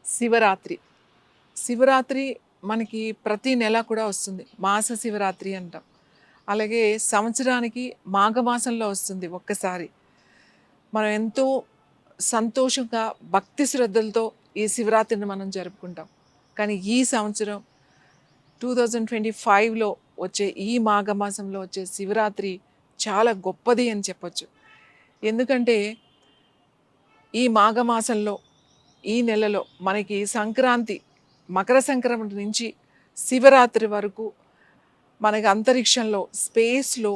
శివరాత్రి. శివరాత్రి మనకి ప్రతి నెల కూడా వస్తుంది. మాస శివరాత్రి అంటాం. అలాగే సంవత్సరానికి మాఘమాసంలో వస్తుంది ఒక్కసారి. మనం ఎంతో సంతోషంగా, భక్తి శ్రద్ధలతో ఈ శివరాత్రిని మనం జరుపుకుంటాం. కానీ ఈ సంవత్సరం 2025లో వచ్చే ఈ మాఘమాసంలో వచ్చే శివరాత్రి చాలా గొప్పది అని చెప్పొచ్చు. ఎందుకంటే ఈ మాఘమాసంలో ఈ నెలలో మనకి సంక్రాంతి, మకర సంక్రాంతి నుంచి శివరాత్రి వరకు మనకి అంతరిక్షంలో, స్పేస్లో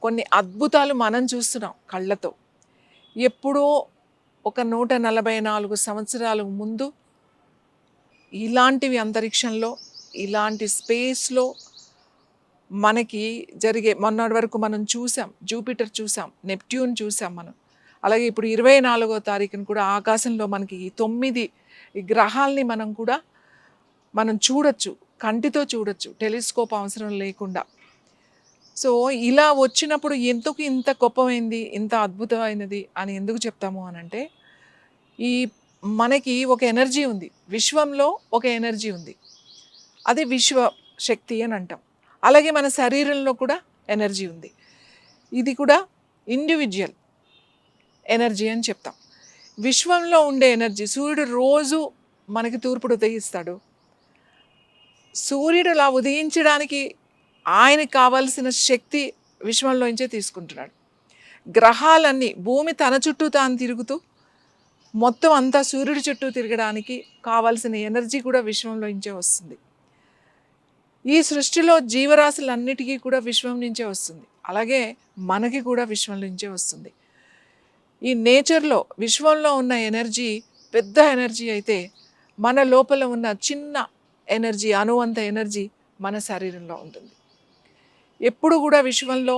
కొన్ని అద్భుతాలు మనం చూస్తున్నాం కళ్ళతో. ఎప్పుడో ఒక 144 సంవత్సరాల ముందు ఇలాంటివి అంతరిక్షంలో, ఇలాంటి స్పేస్లో మనకి జరిగే మొన్నటి వరకు మనం చూసాం. జూపిటర్ చూసాం, నెప్ట్యూన్ చూసాం మనం. అలాగే ఇప్పుడు 24వ తారీఖున కూడా ఆకాశంలో మనకి ఈ 9 గ్రహాలని మనం చూడొచ్చు, కంటితో చూడొచ్చు, టెలిస్కోప్ అవసరం లేకుండా. సో ఇలా వచ్చినప్పుడు ఎందుకు ఇంత గొప్పమైంది, ఇంత అద్భుతమైనది అని ఎందుకు చెప్తాము అనంటే, ఈ మనకి ఒక ఎనర్జీ ఉంది, విశ్వంలో ఒక ఎనర్జీ ఉంది, అది విశ్వ శక్తి అని అంటాం. అలాగే మన శరీరంలో కూడా ఎనర్జీ ఉంది, ఇది కూడా ఇండివిజువల్ ఎనర్జీ అని చెప్తాం. విశ్వంలో ఉండే ఎనర్జీ, సూర్యుడు రోజు మనకి తూర్పుడు ఉదయిస్తాడు. సూర్యుడు అలా ఉదయించడానికి ఆయనకి కావాల్సిన శక్తి విశ్వంలోంచే తీసుకుంటున్నాడు. గ్రహాలన్నీ, భూమి తన చుట్టూ తాను తిరుగుతూ మొత్తం అంతా సూర్యుడి చుట్టూ తిరగడానికి కావాల్సిన ఎనర్జీ కూడా విశ్వంలోంచే వస్తుంది. ఈ సృష్టిలో జీవరాశులన్నిటికీ కూడా విశ్వం నుంచే వస్తుంది. అలాగే మనకి కూడా విశ్వం నుంచే వస్తుంది. ఈ నేచర్లో, విశ్వంలో ఉన్న ఎనర్జీ పెద్ద ఎనర్జీ అయితే, మన లోపల ఉన్న చిన్న ఎనర్జీ, అణువంత ఎనర్జీ మన శరీరంలో ఉంటుంది. ఎప్పుడు కూడా విశ్వంలో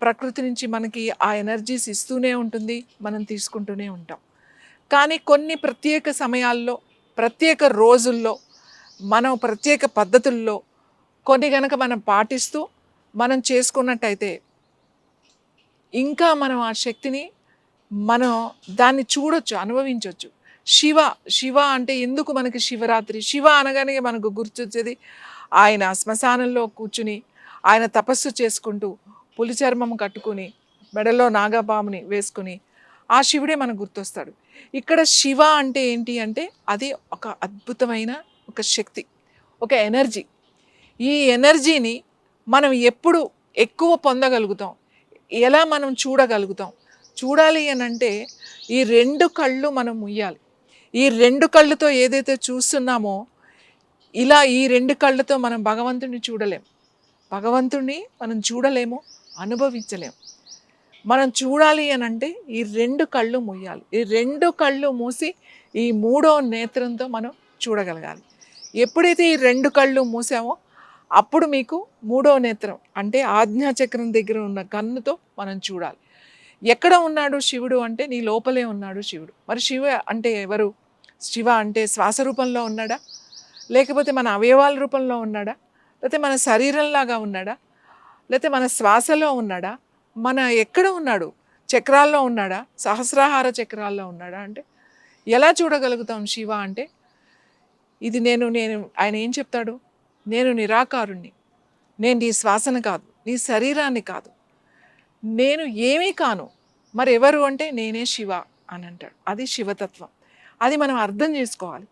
ప్రకృతి నుంచి మనకి ఆ ఎనర్జీస్ ఇస్తూనే ఉంటుంది, మనం తీసుకుంటూనే ఉంటాం. కానీ కొన్ని ప్రత్యేక సమయాల్లో, ప్రత్యేక రోజుల్లో, మనం ప్రత్యేక పద్ధతుల్లో కొన్ని కనుక మనం పాటిస్తూ మనం చేసుకున్నట్టయితే ఇంకా మనం ఆ శక్తిని మనం దాన్ని చూడొచ్చు, అనుభవించవచ్చు. శివ అంటే ఎందుకు మనకి శివరాత్రి? శివ అనగానే మనకు గుర్తొచ్చేది ఆయన శ్మశానంలో కూర్చుని ఆయన తపస్సు చేసుకుంటూ పులి చర్మం కట్టుకుని మెడలో నాగపాముని వేసుకుని ఆ శివుడే మనకు గుర్తొస్తాడు. ఇక్కడ శివ అంటే ఏంటి అంటే అది ఒక అద్భుతమైన ఒక శక్తి, ఒక ఎనర్జీ. ఈ ఎనర్జీని మనం ఎప్పుడు ఎక్కువ పొందగలుగుతాం, ఎలా మనం చూడగలుగుతాం? చూడాలి అని అంటే ఈ 2 కళ్ళు మనం ముయ్యాలి. ఈ 2 కళ్ళుతో ఏదైతే చూస్తున్నామో, ఇలా ఈ 2 కళ్ళతో మనం భగవంతుడిని చూడలేం. భగవంతుడిని మనం చూడలేము, అనుభవించలేము. మనం చూడాలి అని అంటే ఈ 2 కళ్ళు మూయాలి. ఈ 2 కళ్ళు మూసి ఈ 3వ నేత్రంతో మనం చూడగలగాలి. ఎప్పుడైతే ఈ 2 కళ్ళు మూసామో అప్పుడు మీకు 3వ నేత్రం అంటే ఆజ్ఞాచక్రం దగ్గర ఉన్న కన్నుతో మనం చూడాలి. ఎక్కడ ఉన్నాడు శివుడు అంటే నీ లోపలే ఉన్నాడు శివుడు. మరి శివ అంటే ఎవరు? శివ అంటే శ్వాస రూపంలో ఉన్నాడా, లేకపోతే మన అవయవాల రూపంలో ఉన్నాడా, లేకపోతే మన శరీరంలాగా ఉన్నాడా, లేకపోతే మన శ్వాసలో ఉన్నాడా, మన ఎక్కడ ఉన్నాడు? చక్రాల్లో ఉన్నాడా, సహస్రాహార చక్రాల్లో ఉన్నాడా? అంటే ఎలా చూడగలుగుతాం శివ అంటే? ఇది నేను ఆయన ఏం చెప్తాడు? నేను నిరాకారుణ్ణి, నేను నీ శ్వాసను కాదు, నీ శరీరాన్ని కాదు, నేను ఏమీ కాను, మరి ఎవరు అంటే నేనే శివ అని అంటాడు. అది శివతత్వం. అది మనం అర్థం చేసుకోవాలి.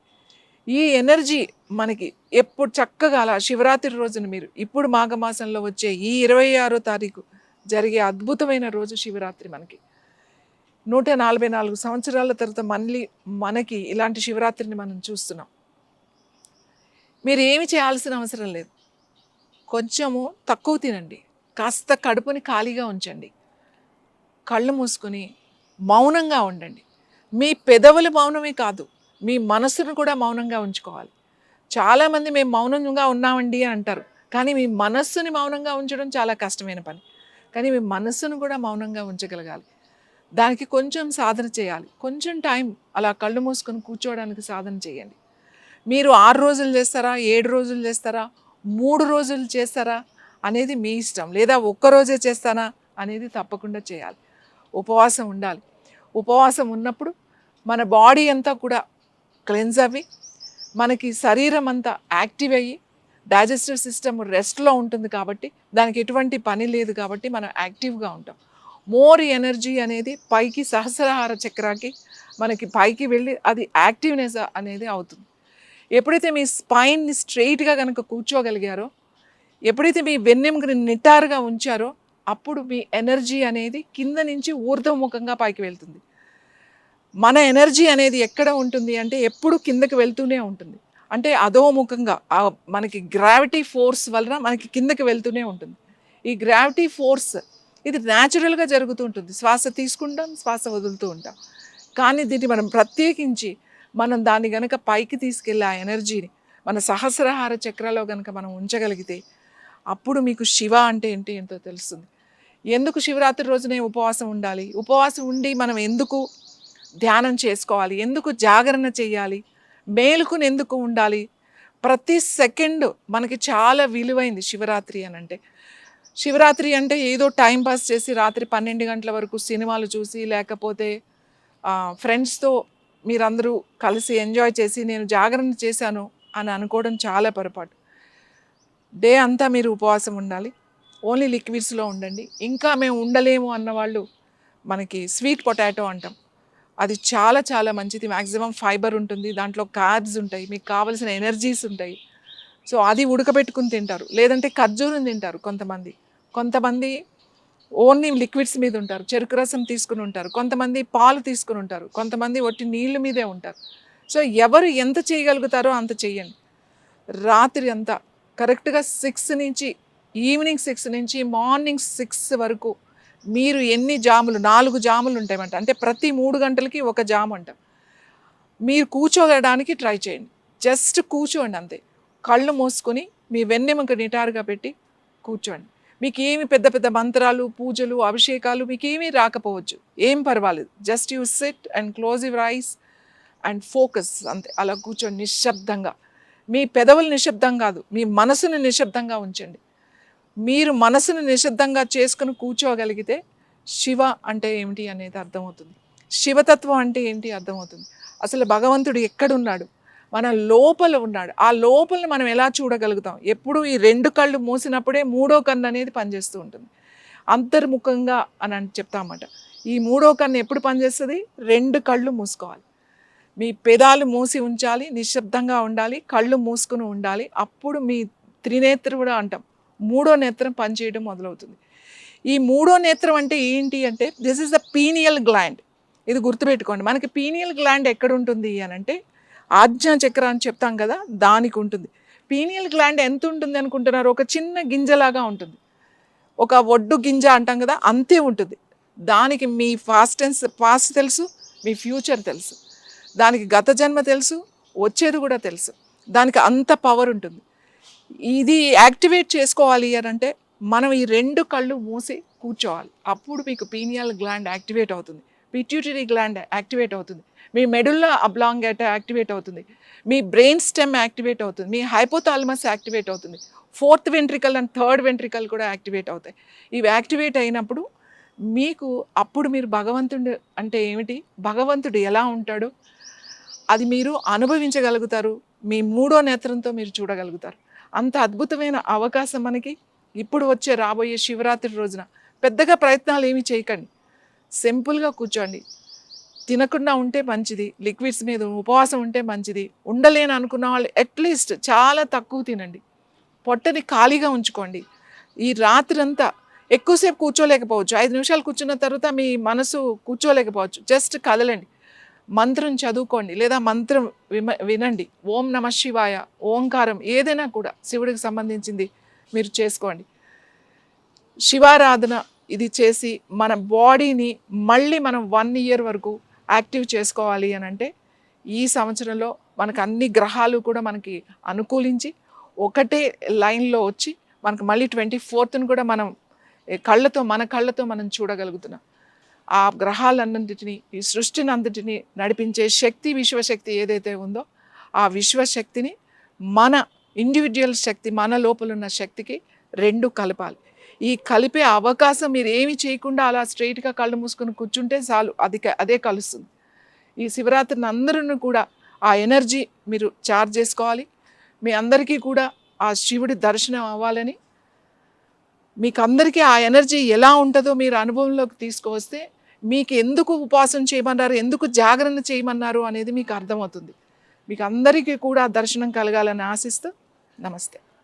ఈ ఎనర్జీ మనకి ఎప్పుడు చక్కగా అలా శివరాత్రి రోజున మీరు ఇప్పుడు మాఘమాసంలో వచ్చే ఈ 26వ తారీఖు జరిగే అద్భుతమైన రోజు శివరాత్రి. మనకి 144 సంవత్సరాల తర్వాత మళ్ళీ మనకి ఇలాంటి శివరాత్రిని మనం చూస్తున్నాం. మీరు ఏమి చేయాల్సిన అవసరం లేదు. కొంచెము తక్కువ తినండి, కాస్త కడుపుని ఖాళీగా ఉంచండి, కళ్ళు మూసుకొని మౌనంగా ఉండండి. మీ పెదవులు మౌనమే కాదు, మీ మనసును కూడా మౌనంగా ఉంచుకోవాలి. చాలామంది మేము మౌనంగా ఉన్నామండి అని అంటారు, కానీ మీ మనస్సుని మౌనంగా ఉంచడం చాలా కష్టమైన పని. కానీ మీ మనస్సును కూడా మౌనంగా ఉంచగలగాలి. దానికి కొంచెం సాధన చేయాలి. కొంచెం టైం అలా కళ్ళు మూసుకొని కూర్చోవడానికి సాధన చేయండి. మీరు 6 రోజులు చేస్తారా, 7 రోజులు చేస్తారా, 3 రోజులు చేస్తారా అనేది మీ ఇష్టం. లేదా ఒక్కరోజే చేస్తానా అనేది తప్పకుండా చేయాలి. ఉపవాసం ఉండాలి. ఉపవాసం ఉన్నప్పుడు మన బాడీ అంతా కూడా క్లెన్స్ అవి మనకి శరీరం అంతా యాక్టివ్ అయ్యి డైజెస్టివ్ సిస్టమ్ రెస్ట్లో ఉంటుంది కాబట్టి దానికి ఎటువంటి పని లేదు కాబట్టి మనం యాక్టివ్గా ఉంటాం. మోర్ ఎనర్జీ అనేది పైకి సహస్రాహార చక్రాకి మనకి పైకి వెళ్ళి అది యాక్టివ్నెస్ అనేది అవుతుంది. ఎప్పుడైతే మీ స్పైన్ని స్ట్రెయిట్గా కనుక కూర్చోగలిగారో, ఎప్పుడైతే మీ వెన్నెముకని నిటారుగా ఉంచారో, అప్పుడు మీ ఎనర్జీ అనేది కింద నుంచి ఊర్ధ్వముఖంగా పైకి వెళ్తుంది. మన ఎనర్జీ అనేది ఎక్కడ ఉంటుంది అంటే ఎప్పుడు కిందకి వెళ్తూనే ఉంటుంది. అంటే అధోముఖంగా మనకి గ్రావిటీ ఫోర్స్ వలన మనకి కిందకి వెళ్తూనే ఉంటుంది. ఈ గ్రావిటీ ఫోర్స్ ఇది న్యాచురల్గా జరుగుతూ ఉంటుంది. శ్వాస తీసుకుంటాం, శ్వాస వదులుతూ ఉంటాం. కానీ దీన్ని మనం ప్రత్యేకించి మనం దాన్ని గనక పైకి తీసుకెళ్ళి ఆ ఎనర్జీని మన సహస్రహార చక్రాలో గనక మనం ఉంచగలిగితే అప్పుడు మీకు శివ అంటే ఏంటో తెలుస్తుంది. ఎందుకు శివరాత్రి రోజునే ఉపవాసం ఉండాలి, ఉపవాసం ఉండి మనం ఎందుకు ధ్యానం చేసుకోవాలి, ఎందుకు జాగరణ చేయాలి, మేలుకుని ఎందుకు ఉండాలి, ప్రతి సెకండ్ మనకి చాలా విలువైంది శివరాత్రి అని అంటే. శివరాత్రి అంటే ఏదో టైం పాస్ చేసి రాత్రి 12 గంటల వరకు సినిమాలు చూసి లేకపోతే ఫ్రెండ్స్తో మీరందరూ కలిసి ఎంజాయ్ చేసి నేను జాగరణ చేశాను అని అనుకోవడం చాలా పొరపాటు. డే అంతా మీరు ఉపవాసం ఉండాలి, ఓన్లీ లిక్విడ్స్లో ఉండండి. ఇంకా మేము ఉండలేము అన్నవాళ్ళు మనకి స్వీట్ పొటాటో అంటాం, అది చాలా చాలా మంచిది. మ్యాక్సిమం ఫైబర్ ఉంటుంది, దాంట్లో కార్బ్స్ ఉంటాయి, మీకు కావాల్సిన ఎనర్జీస్ ఉంటాయి. సో అది ఉడకబెట్టుకుని తింటారు, లేదంటే ఖర్జూరం తింటారు కొంతమంది ఓన్లీ లిక్విడ్స్ మీద ఉంటారు, చెరుకు రసం తీసుకుని ఉంటారు, కొంతమంది పాలు తీసుకుని ఉంటారు, కొంతమంది ఒట్టి నీళ్ళ మీదే ఉంటారు. సో ఎవరు ఎంత చేయగలుగుతారో అంత చెయ్యండి. రాత్రి అంతా కరెక్ట్గా 6 నుంచి ఈవినింగ్ 6 నుంచి మార్నింగ్ 6 వరకు మీరు ఎన్ని జాములు, 4 జాములు ఉంటాయన్నమాట. అంటే ప్రతి 3 గంటలకి ఒక జాము అంట. మీరు కూర్చోగడానికి ట్రై చేయండి, జస్ట్ కూర్చోండి అంతే. కళ్ళు మూసుకొని మీ వెన్నెముక నిటారుగా పెట్టి కూర్చోండి. మీకు ఏమి పెద్ద పెద్ద మంత్రాలు, పూజలు, అభిషేకాలు మీకు ఏమీ రాకపోవచ్చు, ఏం పర్వాలేదు. Just you SIT and close your eyes and focus అంతే. అలా కూర్చోండి నిశ్శబ్దంగా. మీ పెదవులు నిశ్శబ్దం కాదు, మీ మనసును నిశ్శబ్దంగా ఉంచండి. మీరు మనసును నిశ్శబ్దంగా చేసుకుని కూర్చోగలిగితే శివ అంటే ఏమిటి అనేది అర్థమవుతుంది, శివతత్వం అంటే ఏంటి అర్థమవుతుంది. అసలు భగవంతుడు ఎక్కడున్నాడు, మన లోపల ఉన్నాడు. ఆ లోపల మనం ఎలా చూడగలుగుతాం, ఎప్పుడు ఈ 2 కళ్ళు మూసినప్పుడే 3వ కన్ను అనేది పనిచేస్తూ ఉంటుంది. అంతర్ముఖంగా అని చెప్తామన్నమాట. ఈ 3వ కన్ను ఎప్పుడు పనిచేస్తుంది, 2 కళ్ళు మూసుకోవాలి. మీ పెదాలు మూసి ఉంచాలి, నిశ్శబ్దంగా ఉండాలి, కళ్ళు మూసుకుని ఉండాలి. అప్పుడు మీ త్రినేత్రం కూడా అంటాం, 3వ నేత్రం పనిచేయడం మొదలవుతుంది. ఈ 3వ నేత్రం అంటే ఏంటి అంటే this is the pineal gland. ఇది గుర్తుపెట్టుకోండి. మనకి పీనియల్ గ్లాండ్ ఎక్కడ ఉంటుంది అని అంటే ఆజ్ఞా చక్ర అని చెప్తాం కదా, దానికి ఉంటుంది. పీనియల్ గ్లాండ్ ఎంత ఉంటుంది అనుకుంటున్నారు, ఒక చిన్న గింజలాగా ఉంటుంది, ఒక ఒడ్డు గింజ అంటాం కదా, అంతే ఉంటుంది. దానికి మీ పాస్ట్ తెలుసు, మీ ఫ్యూచర్ తెలుసు, దానికి గత జన్మ తెలుసు, వచ్చేది కూడా తెలుసు. దానికి అంత పవర్ ఉంటుంది. ఇది యాక్టివేట్ చేసుకోవాలి అని అంటే మనం ఈ 2 కళ్ళు మూసి కూర్చోవాలి. అప్పుడు మీకు పీనియల్ గ్లాండ్ యాక్టివేట్ అవుతుంది, పిట్యూటరీ గ్లాండ్ యాక్టివేట్ అవుతుంది, మీ మెడుల్లా అబ్లాంగేటా యాక్టివేట్ అవుతుంది, మీ బ్రెయిన్ స్టెమ్ యాక్టివేట్ అవుతుంది, మీ హైపోథాలమస్ యాక్టివేట్ అవుతుంది, 4th ventricle and 3rd ventricle కూడా యాక్టివేట్ అవుతాయి. ఇవి యాక్టివేట్ అయినప్పుడు మీకు అప్పుడు మీరు భగవంతుడు అంటే ఏమిటి, భగవంతుడు ఎలా ఉంటాడు అది మీరు అనుభవించగలుగుతారు. మీ 3వ నేత్రంతో మీరు చూడగలుగుతారు. అంత అద్భుతమైన అవకాశం మనకి ఇప్పుడు రాబోయే శివరాత్రి రోజున. పెద్దగా ప్రయత్నాలు ఏమీ చేయకండి, సింపుల్గా కూర్చోండి. తినకుండా ఉంటే మంచిది, లిక్విడ్స్ మీద ఉపవాసం ఉంటే మంచిది. ఉండలేని అనుకున్న వాళ్ళు అట్లీస్ట్ చాలా తక్కువ తినండి, పొట్టని ఖాళీగా ఉంచుకోండి. ఈ రాత్రి అంతా ఎక్కువసేపు కూర్చోలేకపోవచ్చు, 5 నిమిషాలు కూర్చున్న తర్వాత మీ మనసు కూర్చోలేకపోవచ్చు, జస్ట్ కదలండి, మంత్రం చదువుకోండి, లేదా మంత్రం వినండి. ఓం నమ శివాయ, ఓంకారం ఏదైనా కూడా శివుడికి సంబంధించింది మీరు చేసుకోండి. శివారాధన ఇది చేసి మన బాడీని మళ్ళీ మనం 1 ఇయర్ వరకు యాక్టివ్ చేసుకోవాలి అని అంటే ఈ సంవత్సరంలో మనకు అన్ని గ్రహాలు కూడా మనకి అనుకూలించి ఒకటే లైన్లో వచ్చి మనకు మళ్ళీ 24th కూడా మనం మన కళ్ళతో మనం చూడగలుగుతున్నాం. ఆ గ్రహాలన్నింటినీ, ఈ సృష్టిని అంతటినీ నడిపించే శక్తి, విశ్వశక్తి ఏదైతే ఉందో ఆ విశ్వశక్తిని మన ఇండివిజువల్ శక్తి, మన లోపల ఉన్న శక్తికి 2 కలపాలి. ఈ కలిపే అవకాశం మీరు ఏమి చేయకుండా అలా స్ట్రైట్గా కళ్ళు మూసుకొని కూర్చుంటే చాలు, అదే కలుస్తుంది. ఈ శివరాత్రిని అందరూ కూడా ఆ ఎనర్జీ మీరు చార్జ్ చేసుకోవాలి. మీ అందరికీ కూడా ఆ శివుడి దర్శనం అవ్వాలని, మీకు అందరికీ ఆ ఎనర్జీ ఎలా ఉంటుందో మీరు అనుభవంలోకి తీసుకువస్తే మీకు ఎందుకు ఉపవాసం చేయమన్నారు, ఎందుకు జాగరణ చేయమన్నారు అనేది మీకు అర్థమవుతుంది. మీకు అందరికీ కూడా దర్శనం కలగాలని ఆశిస్తూ నమస్తే.